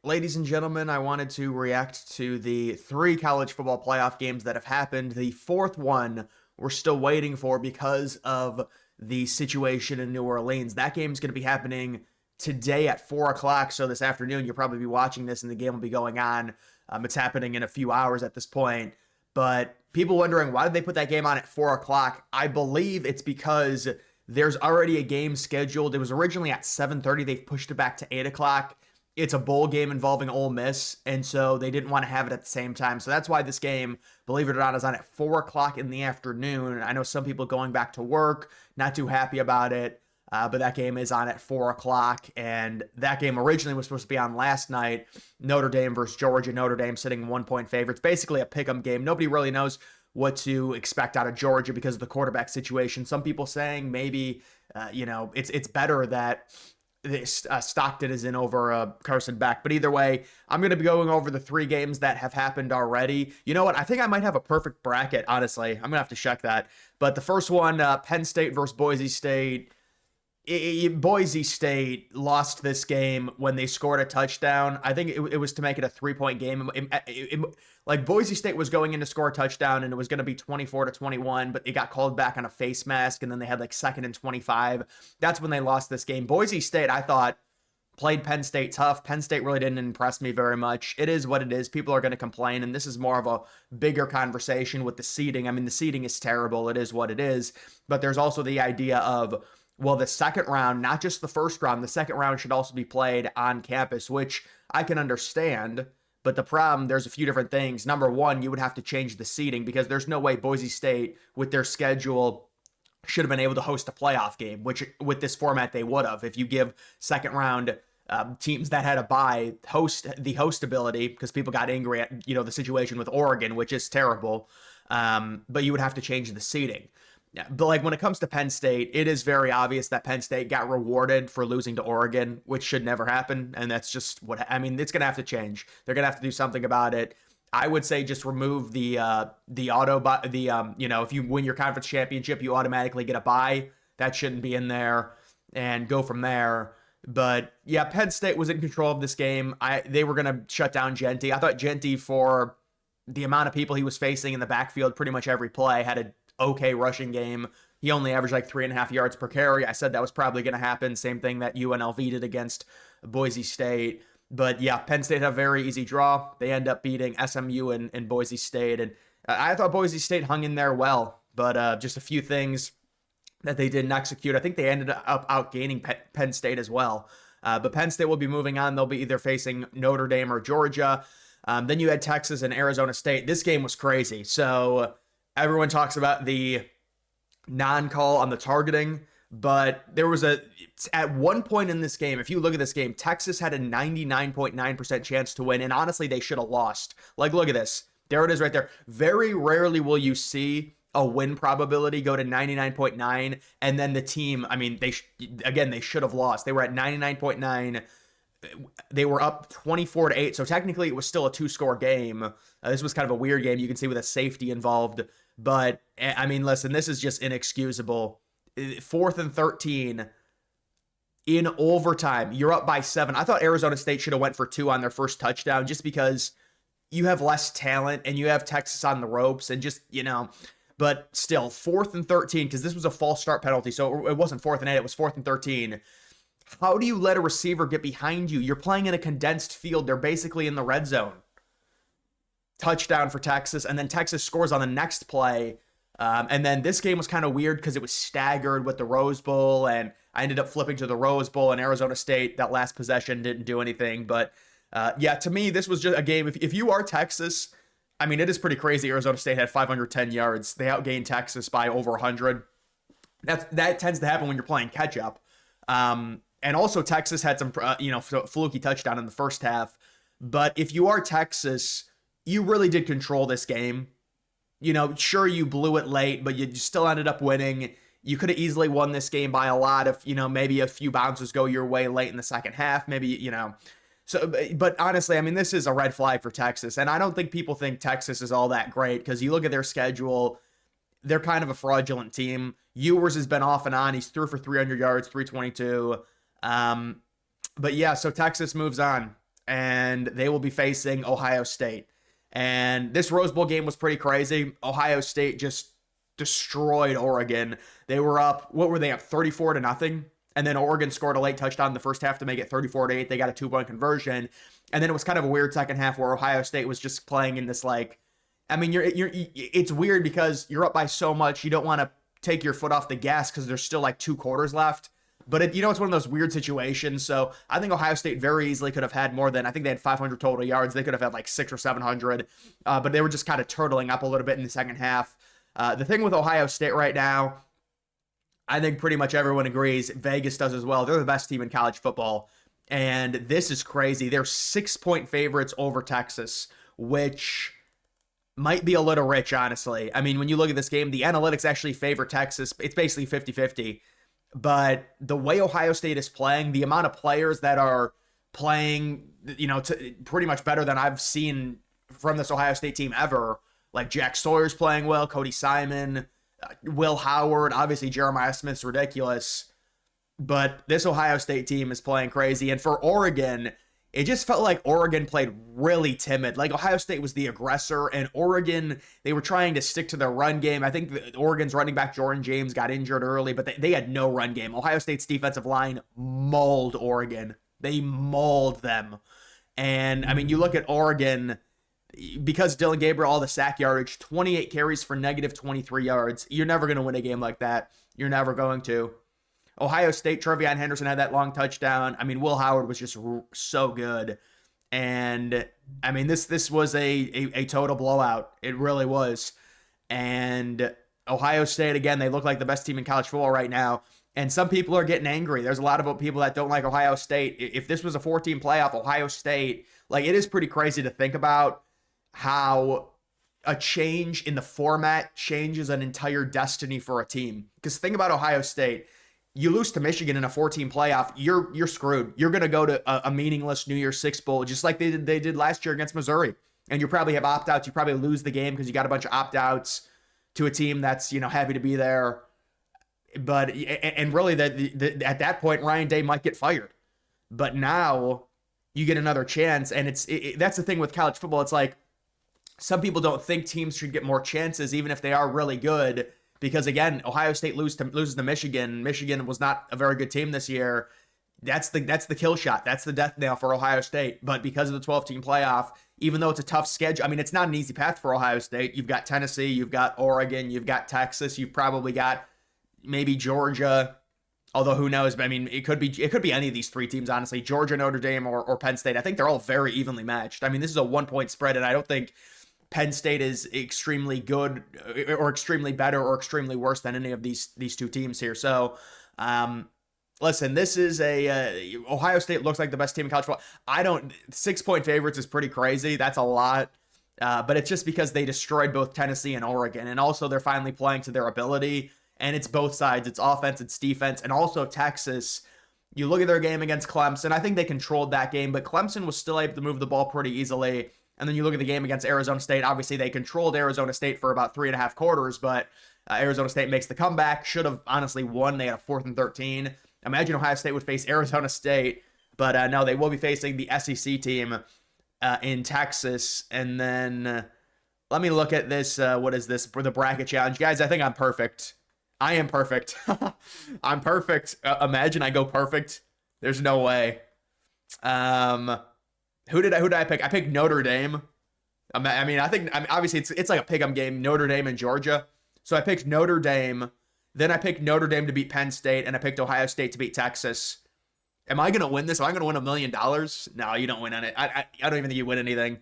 Ladies and gentlemen, I wanted to react to the three college football playoff games that have happened. The fourth one we're still waiting for because of the situation in New Orleans. That game is going to be happening today at 4 o'clock. So this afternoon, you'll probably be watching this and the game will be going on. It's happening in a few hours at this point. But people wondering, why did they put that game on at 4 o'clock? I believe it's because there's already a game scheduled. It was originally at 7:30. They've pushed it back to 8 o'clock. It's a bowl game involving Ole Miss, and so they didn't want to have it at the same time. So that's why this game, believe it or not, is on at 4 o'clock in the afternoon. I know some people going back to work, not too happy about it, but that game is on at 4 o'clock, and that game originally was supposed to be on last night, Notre Dame versus Georgia. Notre Dame sitting 1-point favorites, basically a pick 'em game. Nobody really knows what to expect out of Georgia because of the quarterback situation. Some people saying maybe, it's better that Stockton is in over Carson Beck. But either way, I'm going to be going over the three games that have happened already. You know what? I think I might have a perfect bracket, honestly. I'm going to have to check that. But the first one, Penn State versus Boise State. Boise State lost this game when they scored a touchdown. I think it was to make it a 3-point game. Like Boise State was going in to score a touchdown and it was going to be 24-21, but it got called back on a face mask and then they had like 2nd and 25. That's when they lost this game. Boise State, I thought, played Penn State tough. Penn State really didn't impress me very much. It is what it is. People are going to complain, and this is more of a bigger conversation with the seeding. I mean, the seeding is terrible. It is what it is. But there's also the idea of, well, the second round, not just the first round, the second round should also be played on campus, which I can understand. But the problem, there's a few different things. Number one, you would have to change the seeding because there's no way Boise State, with their schedule, should have been able to host a playoff game, which with this format they would have. If you give second round teams that had a bye host ability, because people got angry at the situation with Oregon, which is terrible. But you would have to change the seeding. Yeah, but like when it comes to Penn State, it is very obvious that Penn State got rewarded for losing to Oregon, which should never happen. And that's just it's going to have to change. They're going to have to do something about it. I would say just remove if you win your conference championship, you automatically get a bye. That shouldn't be in there, and go from there. But yeah, Penn State was in control of this game. They were going to shut down Genty. I thought Genty, for the amount of people he was facing in the backfield, pretty much every play, had a okay rushing game. He only averaged like 3.5 yards per carry. I said that was probably going to happen. Same thing that UNLV did against Boise State. But yeah, Penn State had a very easy draw. They end up beating SMU and Boise State. And I thought Boise State hung in there well, but just a few things that they didn't execute. I think they ended up outgaining Penn State as well. But Penn State will be moving on. They'll be either facing Notre Dame or Georgia. Then you had Texas and Arizona State. This game was crazy. So everyone talks about the non-call on the targeting, but there was at one point in this game, if you look at this game, Texas had a 99.9% chance to win, and honestly, they should have lost. Like, look at this. There it is right there. Very rarely will you see a win probability go to 99.9, and then the team, they should have lost. They were at 99.9. They were up 24-8, so technically it was still a 2-score game. This was kind of a weird game. You can see with a safety involved. But, listen, this is just inexcusable. 4th and 13 in overtime. You're up by 7. I thought Arizona State should have went for 2 on their first touchdown just because you have less talent and you have Texas on the ropes and just, But still, 4th and 13, because this was a false start penalty. So it wasn't 4th and 8, it was 4th and 13. How do you let a receiver get behind you? You're playing in a condensed field. They're basically in the red zone. Touchdown for Texas, and then Texas scores on the next play. And then this game was kind of weird because it was staggered with the Rose Bowl, and I ended up flipping to the Rose Bowl, and Arizona State, that last possession, didn't do anything. But yeah, to me, this was just a game. If you are Texas, it is pretty crazy. Arizona State had 510 yards. They outgained Texas by over 100. That tends to happen when you're playing catch up. And also Texas had some, fluky touchdown in the first half. But if you are Texas, you really did control this game. Sure, you blew it late, but you still ended up winning. You could have easily won this game by a lot if, maybe a few bounces go your way late in the second half. Maybe, So, but honestly, this is a red flag for Texas. And I don't think people think Texas is all that great because you look at their schedule, they're kind of a fraudulent team. Ewers has been off and on. He's threw for 300 yards, 322. But yeah, so Texas moves on. and they will be facing Ohio State. And this Rose Bowl game was pretty crazy. Ohio State just destroyed Oregon. They were up, what were they up, 34 to nothing? And then Oregon scored a late touchdown in the first half to make it 34-8. They got a 2-point conversion. And then it was kind of a weird second half where Ohio State was just playing in this like, I mean, it's weird because you're up by so much. You don't want to take your foot off the gas because there's still like 2 quarters left. But it's one of those weird situations. So I think Ohio State very easily could have had more than, I think they had 500 total yards. They could have had like 600 or 700. But they were just kind of turtling up a little bit in the second half. The thing with Ohio State right now, I think pretty much everyone agrees, Vegas does as well. They're the best team in college football. And this is crazy. They're 6-point favorites over Texas, which might be a little rich, honestly. I mean, when you look at this game, the analytics actually favor Texas. It's basically 50-50. But the way Ohio State is playing, the amount of players that are playing, pretty much better than I've seen from this Ohio State team ever. Like Jack Sawyer's playing well, Cody Simon, Will Howard, obviously Jeremiah Smith's ridiculous. But this Ohio State team is playing crazy. And for Oregon, it just felt like Oregon played really timid. Like Ohio State was the aggressor, and Oregon, they were trying to stick to their run game. I think Oregon's running back Jordan James got injured early, but they had no run game. Ohio State's defensive line mauled Oregon. They mauled them. And, I mean, you look at Oregon, because Dylan Gabriel, all the sack yardage, 28 carries for negative 23 yards. You're never going to win a game like that. You're never going to. Ohio State, Trevion Henderson had that long touchdown. I mean, Will Howard was just so good. And, I mean, this was a total blowout. It really was. And Ohio State, again, they look like the best team in college football right now. And some people are getting angry. There's a lot of people that don't like Ohio State. If this was a 4-team playoff, Ohio State, like, it is pretty crazy to think about how a change in the format changes an entire destiny for a team. Because think about Ohio State. You lose to Michigan in a 14 playoff, you're screwed. You're going to go to a meaningless New Year's Six bowl, just like they did last year against Missouri. And you probably have opt-outs. You probably lose the game because you got a bunch of opt-outs to a team that's, happy to be there. But, and really, at that point, Ryan Day might get fired. But now you get another chance. And that's the thing with college football. It's like, some people don't think teams should get more chances, even if they are really good. Because again, Ohio State loses to Michigan. Michigan was not a very good team this year. That's the kill shot. That's the death nail for Ohio State. But because of the 12-team playoff, even though it's a tough schedule, I mean, it's not an easy path for Ohio State. You've got Tennessee, you've got Oregon, you've got Texas, you've probably got maybe Georgia. Although who knows? I mean, it could be any of these 3 teams, honestly. Georgia, Notre Dame, or Penn State. I think they're all very evenly matched. I mean, this is a 1-point spread, and I don't think Penn State is extremely good or extremely better or extremely worse than any of these 2 teams here. So, listen, this is Ohio State looks like the best team in college football. 6-point favorites is pretty crazy. That's a lot. But it's just because they destroyed both Tennessee and Oregon. And also they're finally playing to their ability. And it's both sides. It's offense, it's defense. And also Texas, you look at their game against Clemson. I think they controlled that game, but Clemson was still able to move the ball pretty easily. And then you look at the game against Arizona State. Obviously, they controlled Arizona State for about 3.5 quarters, but Arizona State makes the comeback. Should have honestly won. They had a 4th and 13. Imagine Ohio State would face Arizona State, but no, they will be facing the SEC team in Texas. And then let me look at this. What is this for the bracket challenge? Guys, I think I'm perfect. I am perfect. I'm perfect. Imagine I go perfect. There's no way. Who did I pick? I picked Notre Dame. I mean, obviously it's like a pick'em game, Notre Dame and Georgia. So I picked Notre Dame. Then I picked Notre Dame to beat Penn State, and I picked Ohio State to beat Texas. Am I gonna win this? Am I gonna win $1 million? No, you don't win on it. I don't even think you win anything.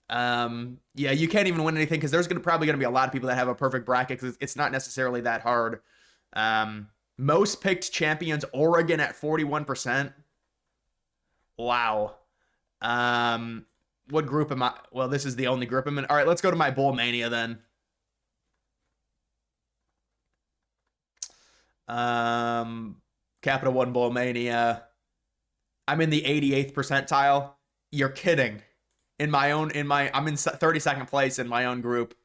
Yeah, you can't even win anything because there's probably gonna be a lot of people that have a perfect bracket because it's not necessarily that hard. Most picked champions, Oregon at 41%. Wow. What group am I? Well, this is the only group I'm in. All right, let's go to my Bowl Mania then. Capital One Bowl Mania. I'm in the 88th percentile. You're kidding. I'm in 32nd place in my own group.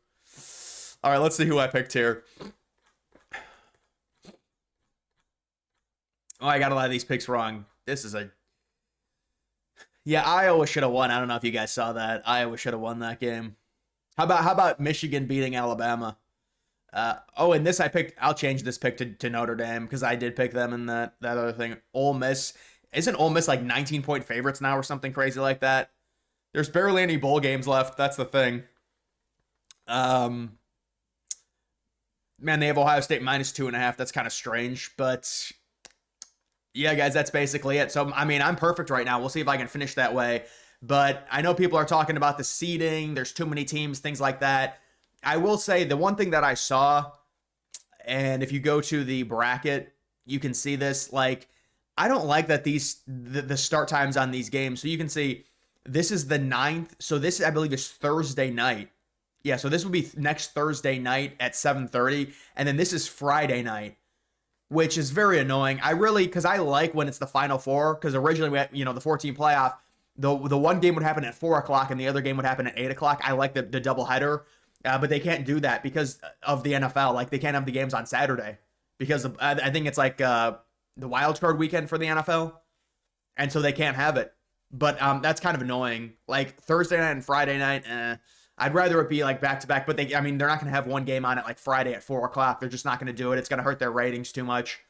All right, let's see who I picked here. Oh, I got a lot of these picks wrong. Yeah, Iowa should have won. I don't know if you guys saw that. Iowa should have won that game. How about Michigan beating Alabama? Oh, and this I picked. I'll change this pick to Notre Dame because I did pick them in that other thing. Ole Miss isn't Ole Miss like 19-point favorites now or something crazy like that. There's barely any bowl games left. That's the thing. Um, Man, they have Ohio State -2.5. That's kind of strange, but yeah, guys, that's basically it. So, I mean, I'm perfect right now. We'll see if I can finish that way. But I know people are talking about the seeding. There's too many teams, things like that. I will say the one thing that I saw, and if you go to the bracket, you can see this. Like, I don't like that the start times on these games. So you can see this is the ninth. So this, I believe, is Thursday night. Yeah, so this will be next Thursday night at 7:30, and then this is Friday night, which is very annoying. I really, because I like when it's the Final Four, because originally we had, the 14 playoff, the one game would happen at 4 o'clock and the other game would happen at 8 o'clock. I like the double header, but they can't do that because of the NFL. Like they can't have the games on Saturday because I think it's like the wild card weekend for the NFL, and so they can't have it. But that's kind of annoying. Like Thursday night and Friday night, I'd rather it be like back to back. But I mean, they're not going to have one game on it like Friday at 4 o'clock. They're just not going to do it. It's going to hurt their ratings too much.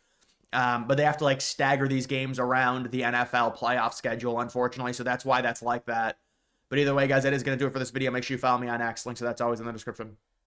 But they have to like stagger these games around the NFL playoff schedule, unfortunately. So that's why that's like that. But either way, guys, that is going to do it for this video. Make sure you follow me on X. Links to that's always in the description.